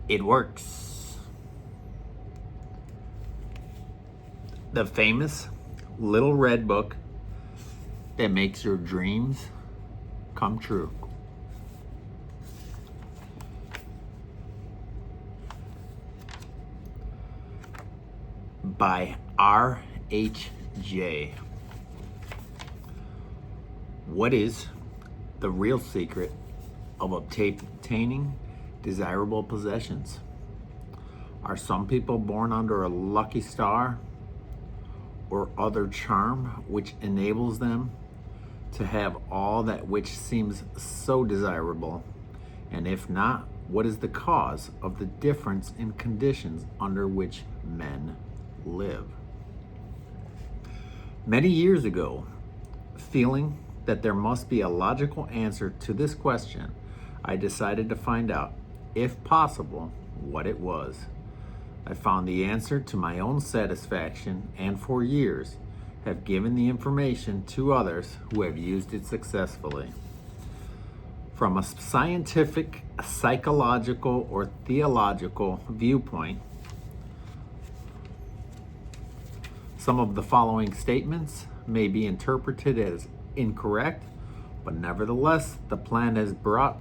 It works. The famous little red book that makes your dreams come true. By RHJ. What is the real secret of obtaining desirable possessions? Are some people born under a lucky star or other charm which enables them to have all that which seems so desirable? And if not, what is the cause of the difference in conditions under which men live? Many years ago, feeling that there must be a logical answer to this question, I decided to find out, if possible, what it was. I found the answer to my own satisfaction, and for years have given the information to others who have used it successfully. From a scientific, psychological, or theological viewpoint, some of the following statements may be interpreted as incorrect, but nevertheless, the plan has brought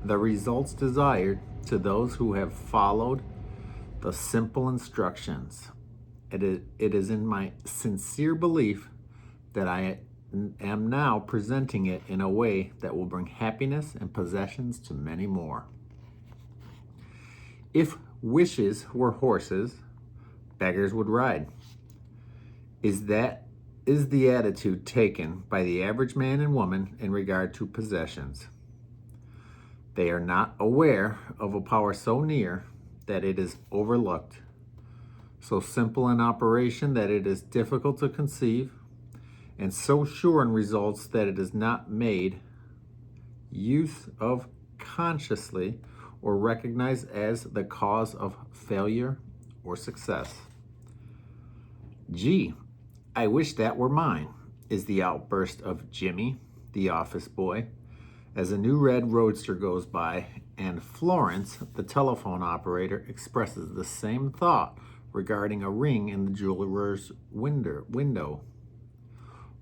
the results desired to those who have followed the simple instructions. It is in my sincere belief that I am now presenting it in a way that will bring happiness and possessions to many more. If wishes were horses, beggars would ride. Is the attitude taken by the average man and woman in regard to possessions? They are not aware of a power so near that it is overlooked, so simple in operation that it is difficult to conceive, and so sure in results that it is not made use of consciously or recognized as the cause of failure or success. Gee, I wish that were mine, is the outburst of Jimmy, the office boy, as a new red roadster goes by, and Florence, the telephone operator, expresses the same thought regarding a ring in the jeweler's window.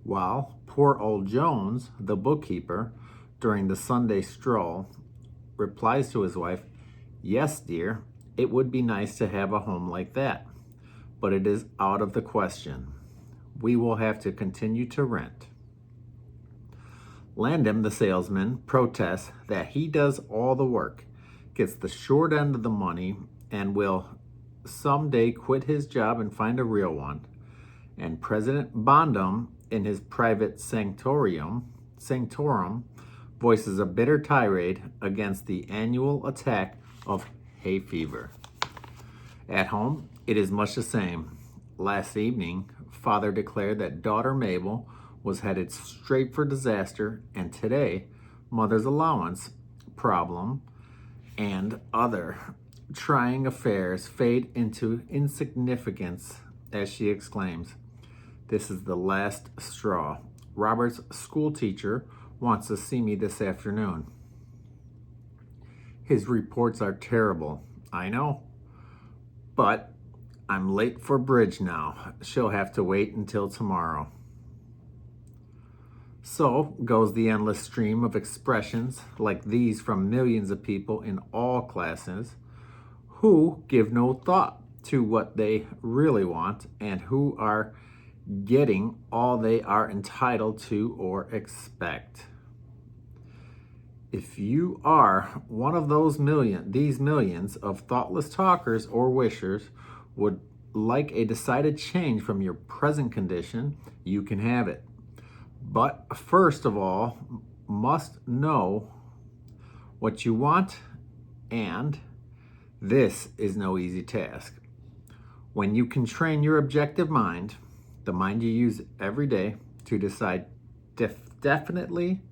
While poor old Jones, the bookkeeper, during the Sunday stroll, replies to his wife, "Yes, dear, it would be nice to have a home like that, but it is out of the question. We will have to continue to rent." Landham, the salesman, protests that he does all the work, gets the short end of the money, and will someday quit his job and find a real one. And President Bondum, in his private sanctorum, voices a bitter tirade against the annual attack of hay fever. At home, it is much the same. Last evening, father declared that daughter Mabel was headed straight for disaster, and today, mother's allowance problem and other trying affairs fade into insignificance as she exclaims, "This is the last straw. Robert's school teacher wants to see me this afternoon. His reports are terrible, I know, but I'm late for bridge now. She'll have to wait until tomorrow." So goes the endless stream of expressions like these from millions of people in all classes who give no thought to what they really want and who are getting all they are entitled to or expect. If you are one of these millions of thoughtless talkers or wishers would like a decided change from your present condition, you can have it. But first of all, must know what you want, and this is no easy task. When you can train your objective mind, the mind you use every day, to decide definitely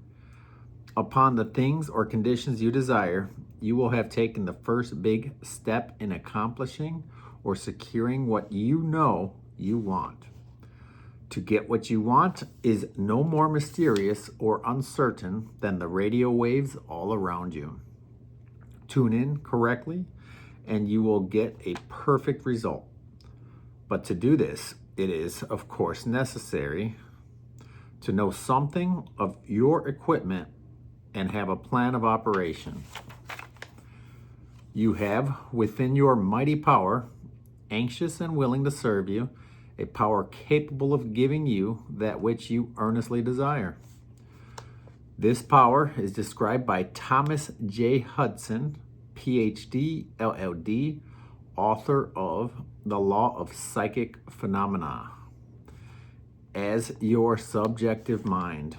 upon the things or conditions you desire, you will have taken the first big step in accomplishing or securing what you know you want. To get what you want is no more mysterious or uncertain than the radio waves all around you. Tune in correctly and you will get a perfect result. But to do this, it is, of course, necessary to know something of your equipment and have a plan of operation. You have within your mighty power, anxious and willing to serve you, a power capable of giving you that which you earnestly desire. This power is described by Thomas J. Hudson, PhD, LLD, author of The Law of Psychic Phenomena, as your subjective mind.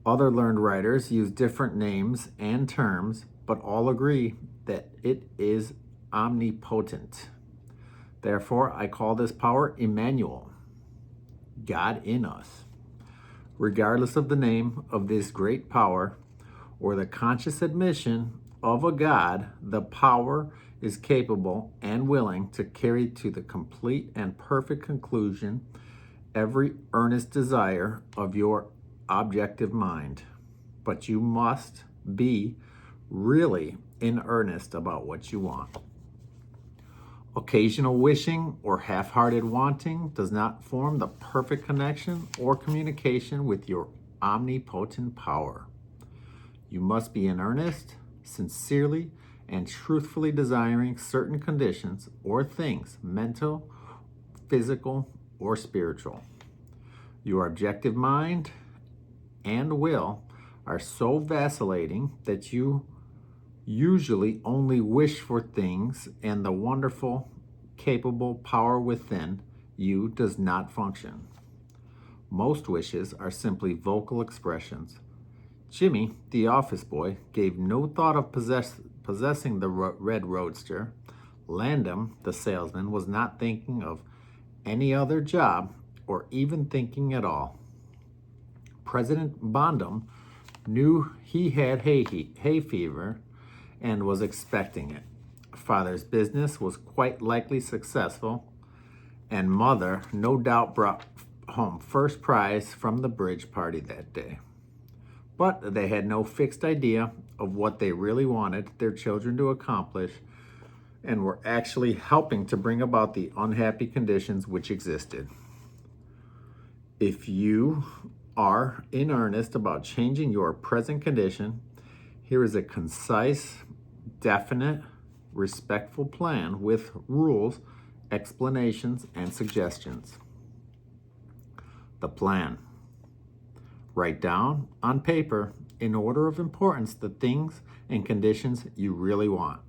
Other learned writers use different names and terms, but all agree that it is omnipotent. Therefore, I call this power Emmanuel, God in us. Regardless of the name of this great power or the conscious admission of a God, the power is capable and willing to carry to the complete and perfect conclusion every earnest desire of your objective mind. But you must be really in earnest about what you want. Occasional wishing or half-hearted wanting does not form the perfect connection or communication with your omnipotent power. You must be in earnest, sincerely, and truthfully desiring certain conditions or things, mental, physical, or spiritual. Your objective mind and will are so vacillating that you usually only wish for things, and the wonderful, capable power within you does not function. Most wishes are simply vocal expressions. Jimmy, the office boy, gave no thought of possessing the red roadster. Landon, the salesman, was not thinking of any other job or even thinking at all. President Bondum knew he had hay fever and was expecting it. Father's business was quite likely successful, and Mother no doubt brought home first prize from the bridge party that day. But they had no fixed idea of what they really wanted their children to accomplish, and were actually helping to bring about the unhappy conditions which existed. If you are in earnest about changing your present condition, here is a concise, definite, respectful plan with rules, explanations, and suggestions. The plan. Write down on paper, in order of importance, the things and conditions you really want.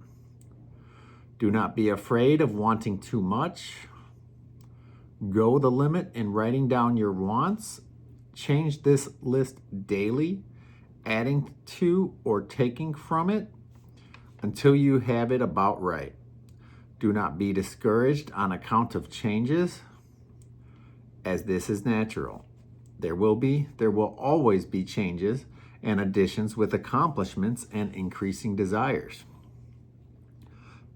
Do not be afraid of wanting too much. Go the limit in writing down your wants. Change this list daily, adding to or taking from it until you have it about right. Do not be discouraged on account of changes, as this is natural. There will always be changes and additions with accomplishments and increasing desires.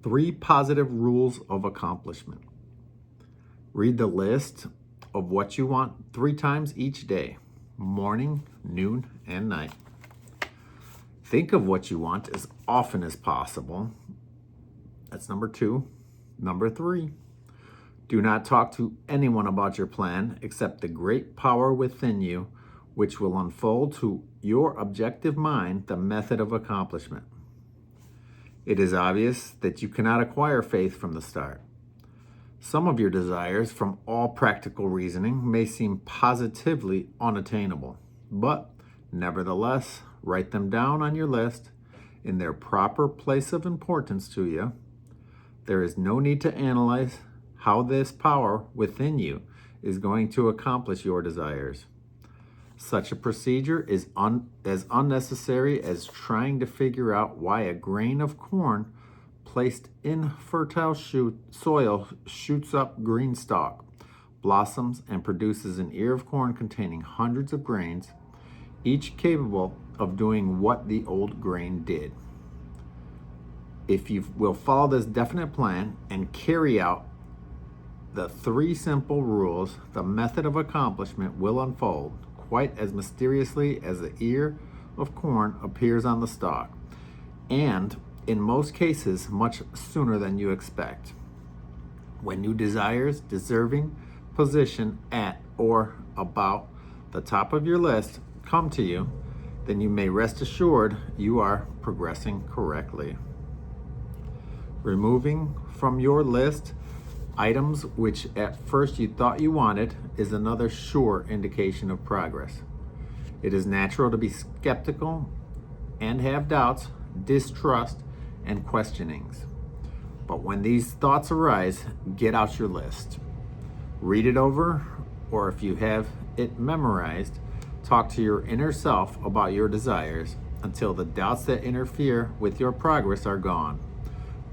3 positive rules of accomplishment. Read the list of what you want 3 times each day, morning, noon, and night. Think of what you want as often as possible. That's number 2. Number 3, do not talk to anyone about your plan except the great power within you, which will unfold to your objective mind the method of accomplishment. It is obvious that you cannot acquire faith from the start. Some of your desires, from all practical reasoning, may seem positively unattainable, but nevertheless, write them down on your list in their proper place of importance to you. There is no need to analyze how this power within you is going to accomplish your desires. Such a procedure is as unnecessary as trying to figure out why a grain of corn placed in fertile soil shoots up green stalk, blossoms, and produces an ear of corn containing hundreds of grains, each capable of doing what the old grain did. If you will follow this definite plan and carry out the 3 simple rules, the method of accomplishment will unfold quite as mysteriously as the ear of corn appears on the stalk, and in most cases much sooner than you expect. When new desires deserving position at or about the top of your list come to you, then you may rest assured you are progressing correctly. Removing from your list items which at first you thought you wanted is another sure indication of progress. It is natural to be skeptical and have doubts, distrust, and questionings. But when these thoughts arise, get out your list. Read it over, or if you have it memorized, talk to your inner self about your desires until the doubts that interfere with your progress are gone.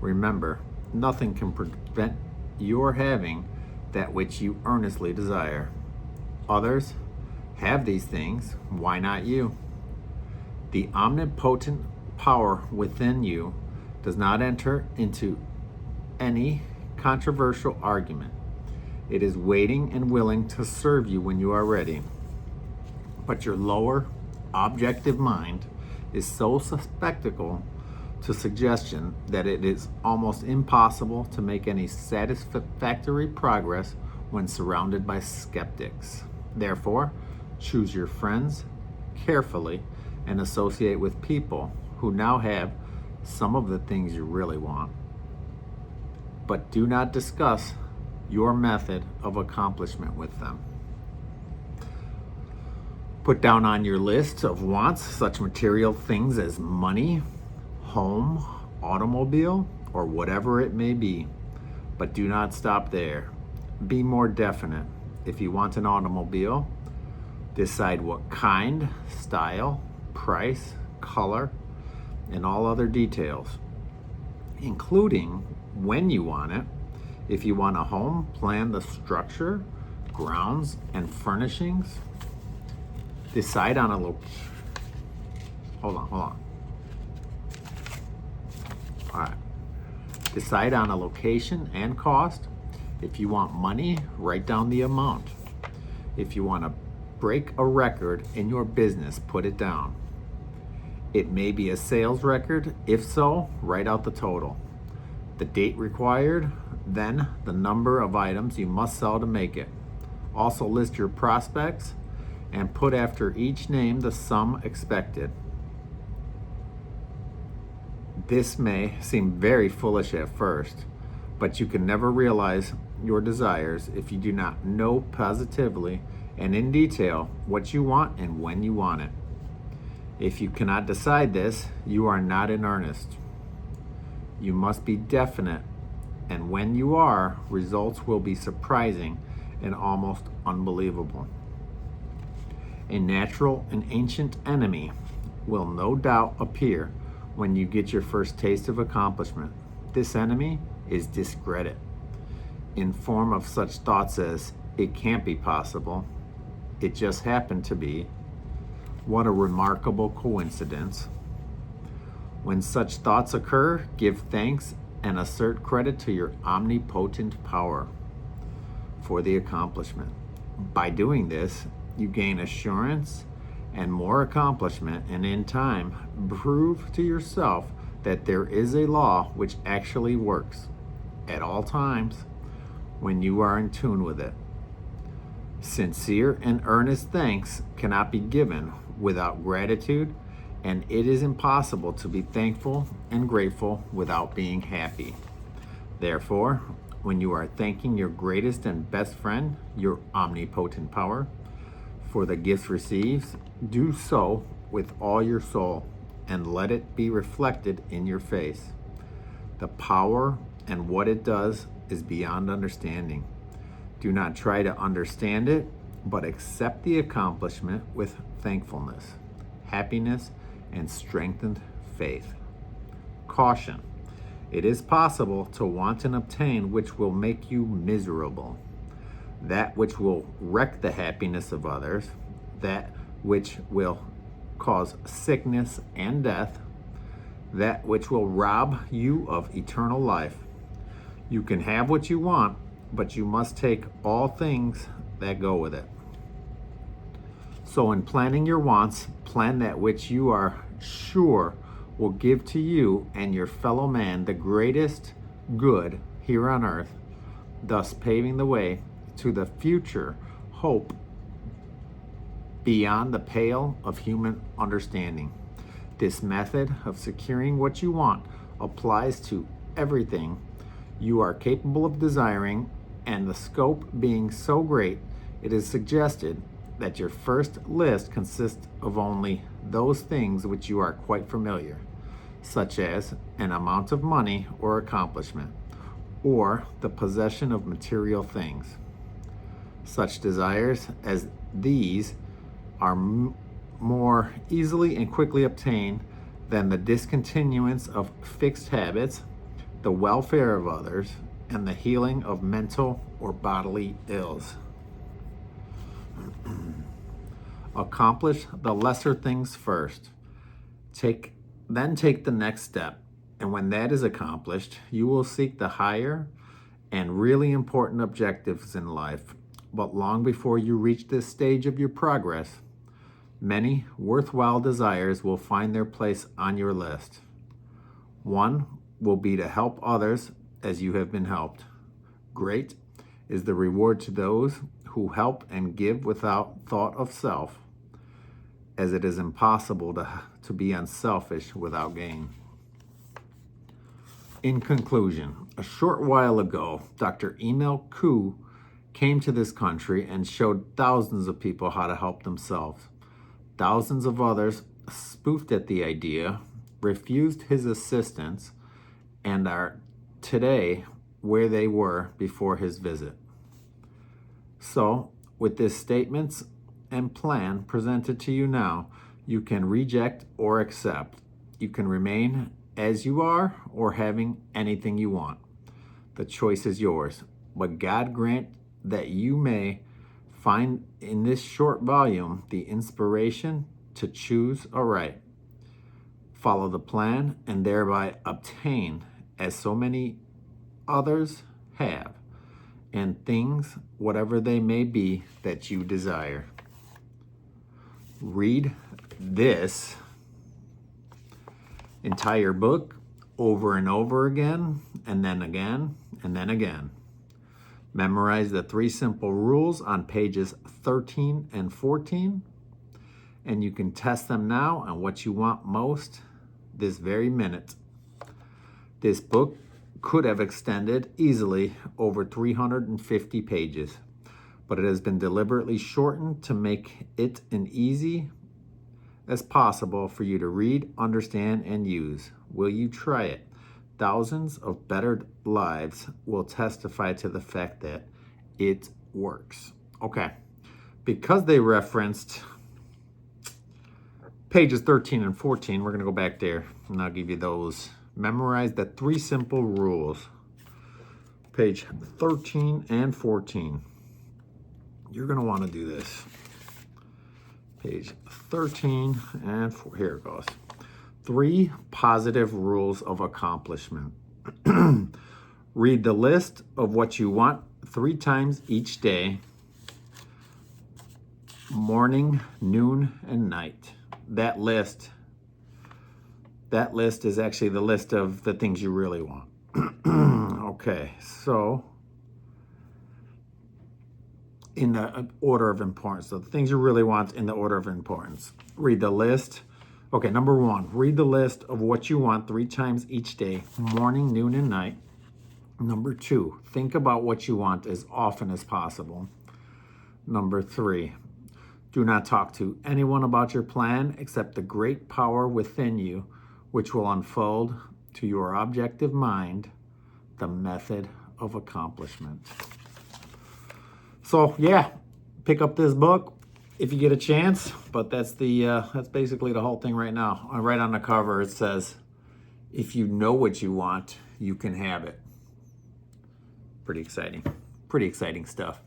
Remember, nothing can prevent your having that which you earnestly desire. Others have these things, why not you? The omnipotent power within you does not enter into any controversial argument. It is waiting and willing to serve you when you are ready. But your lower, objective mind is so susceptible to suggestion that it is almost impossible to make any satisfactory progress when surrounded by skeptics. Therefore, choose your friends carefully and associate with people who now have some of the things you really want. But do not discuss your method of accomplishment with them. Put down on your list of wants such material things as money, home, automobile, or whatever it may be. But do not stop there. Be more definite. If you want an automobile, decide what kind, style, price, color, and all other details, including when you want it. If you want a home, plan the structure, grounds, and furnishings. Decide on a Hold on. All right. Decide on a location and cost. If you want money, write down the amount. If you want to break a record in your business, put it down. It may be a sales record. If so, write out the total. The date required, then the number of items you must sell to make it. Also list your prospects and put after each name the sum expected. This may seem very foolish at first, but you can never realize your desires if you do not know positively and in detail what you want and when you want it. If you cannot decide this, you are not in earnest. You must be definite, and when you are, results will be surprising and almost unbelievable. A natural and ancient enemy will no doubt appear when you get your first taste of accomplishment. This enemy is discredit, in form of such thoughts as, it can't be possible, it just happened to be, what a remarkable coincidence. When such thoughts occur, give thanks and assert credit to your omnipotent power for the accomplishment. By doing this, you gain assurance and more accomplishment, and in time, prove to yourself that there is a law which actually works at all times when you are in tune with it. Sincere and earnest thanks cannot be given without gratitude, and it is impossible to be thankful and grateful without being happy. Therefore, when you are thanking your greatest and best friend, your omnipotent power, for the gifts received, do so with all your soul and let it be reflected in your face. The power and what it does is beyond understanding. Do not try to understand it, but accept the accomplishment with thankfulness, happiness, and strengthened faith. Caution. It is possible to want and obtain which will make you miserable, that which will wreck the happiness of others, that which will cause sickness and death, that which will rob you of eternal life. You can have what you want, but you must take all things that go with it. So in planning your wants, plan that which you are sure will give to you and your fellow man the greatest good here on earth, thus paving the way to the future hope beyond the pale of human understanding. This method of securing what you want applies to everything you are capable of desiring, and the scope being so great, it is suggested that your first list consists of only those things which you are quite familiar, such as an amount of money or accomplishment, or the possession of material things. Such desires as these are more easily and quickly obtained than the discontinuance of fixed habits, the welfare of others, and the healing of mental or bodily ills. Accomplish the lesser things first. Then take the next step, and when that is accomplished, you will seek the higher and really important objectives in life. But long before you reach this stage of your progress, many worthwhile desires will find their place on your list. One will be to help others as you have been helped. Great is the reward to those who help and give without thought of self, as it is impossible to be unselfish without gain. In conclusion, a short while ago, Dr. Emil Koo came to this country and showed thousands of people how to help themselves. Thousands of others spoofed at the idea, refused his assistance, and are today where they were before his visit. So, with this statements and plan presented to you now, you can reject or accept. You can remain as you are or having anything you want. The choice is yours. But God grant that you may find in this short volume the inspiration to choose aright, follow the plan, and thereby obtain, as so many others have, and things, whatever they may be, that you desire. Read this entire book over and over again, and then again, and then again. Memorize the 3 simple rules on pages 13 and 14, and you can test them now on what you want most this very minute. This book could have extended easily over 350 pages, but it has been deliberately shortened to make it as easy as possible for you to read, understand, and use. Will you try it? Thousands of bettered lives will testify to the fact that it works. Okay, because they referenced pages 13 and 14, we're going to go back there and I'll give you those. Memorize the 3 simple rules. Page 13 and 14. You're going to want to do this. Page 13 and 4. Here it goes. 3 positive rules of accomplishment. Read the list of what you want 3 times each day, morning, noon, and night. That list is actually the list of the things you really want. Okay, so in the order of importance, so the things you really want in the order of importance. Read the list. Okay, number 1, read the list of what you want 3 times each day, morning, noon, and night. Number 2, think about what you want as often as possible. Number 3, do not talk to anyone about your plan except the great power within you, which will unfold to your objective mind the method of accomplishment. So yeah, pick up this book if you get a chance, but that's basically the whole thing right now. Right on the cover it says, if you know what you want, you can have it. Pretty exciting stuff.